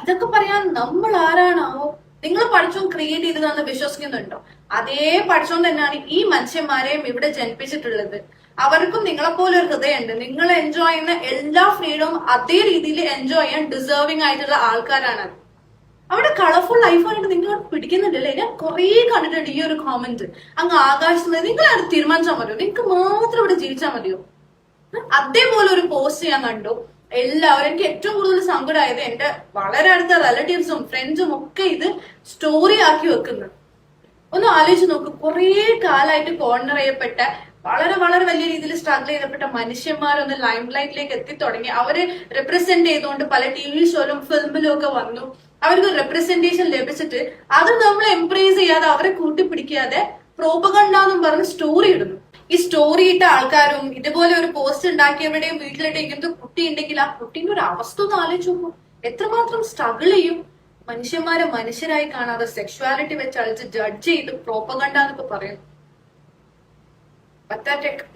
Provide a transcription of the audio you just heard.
ഇതൊക്കെ പറയാൻ നമ്മൾ ആരാണാവോ? നിങ്ങൾ പഠിച്ചോൻ ക്രിയേറ്റ് ചെയ്തതാണെന്ന് വിശ്വസിക്കുന്നുണ്ടോ? അതേ പഠിച്ചോൻ തന്നെയാണ് ഈ മനുഷ്യന്മാരെയും ഇവിടെ ജനിപ്പിച്ചിട്ടുള്ളത്. അവർക്കും നിങ്ങളെപ്പോലെ ഒരു ഹൃദയമുണ്ട്. നിങ്ങൾ എൻജോയ് ചെയ്യുന്ന എല്ലാ ഫ്രീഡവും അതേ രീതിയിൽ എൻജോയ് ചെയ്യാൻ ഡിസേർവിംഗ് ആയിട്ടുള്ള ആൾക്കാരാണ്. അവിടെ കളർഫുൾ ലൈഫായിട്ട് നിങ്ങൾ പിടിക്കുന്നുണ്ടല്ലേ? ഞാൻ കുറെ കണ്ടിട്ടുണ്ട് ഈ ഒരു കോമന്റ്. അങ്ങ് ആകാശത്ത് നിങ്ങൾ അത് തീരുമാനിച്ചാൽ മതിയോ? നിങ്ങൾക്ക് മാത്രം ഇവിടെ ജീവിച്ചാൽ മതിയോ? അതേപോലെ ഒരു പോസ്റ്റ് ഞാൻ കണ്ടു. എല്ലാവരും, എനിക്ക് ഏറ്റവും കൂടുതൽ സങ്കടമായത് എന്റെ വളരെ അടുത്ത റിലേറ്റീവ്സും ഫ്രണ്ട്സും ഒക്കെ ഇത് സ്റ്റോറി ആക്കി വെക്കുന്നത്. ഒന്ന് ആലോചിച്ച് നോക്ക്. കുറെ കാലമായിട്ട് കോർണർ ചെയ്യപ്പെട്ട, വളരെ വളരെ വലിയ രീതിയിൽ സ്ട്രഗിൾ ചെയ്യപ്പെട്ട മനുഷ്യന്മാരൊന്ന് ലൈം ലൈറ്റിലേക്ക് എത്തി തുടങ്ങി. അവര് റെപ്രസെന്റ് ചെയ്തുകൊണ്ട് പല TV ഷോയിലും ഫിലിമിലും ഒക്കെ വന്നു. അവർക്ക് റെപ്രസെന്റേഷൻ ലഭിച്ചിട്ട് അത് നമ്മൾ എംപ്രൈസ് ചെയ്യാതെ, അവരെ കൂട്ടിപ്പിടിക്കാതെ പ്രോപ്പഗണ്ട എന്നും പറഞ്ഞ് സ്റ്റോറി ഇടുന്നു. ഈ സ്റ്റോറി ഇട്ട ആൾക്കാരും ഇതുപോലെ ഒരു പോസ്റ്റ് ഉണ്ടാക്കിയവരുടെയും വീട്ടിലിട്ട് ഇങ്ങനത്തെ കുട്ടി ഉണ്ടെങ്കിൽ ആ കുട്ടീന്റെ ഒരു അവസ്ഥ ഒന്ന് ആലോചിച്ച് നോക്കും. എത്രമാത്രം സ്ട്രഗിൾ ചെയ്യും. മനുഷ്യന്മാരെ മനുഷ്യരായി കാണാതെ സെക്ഷുവാലിറ്റി വെച്ച് അഴിച്ച് ജഡ്ജ് ചെയ്ത് പ്രോപ്പഗണ്ട എന്നൊക്കെ പറയും. പത്താറ്റേക്ക്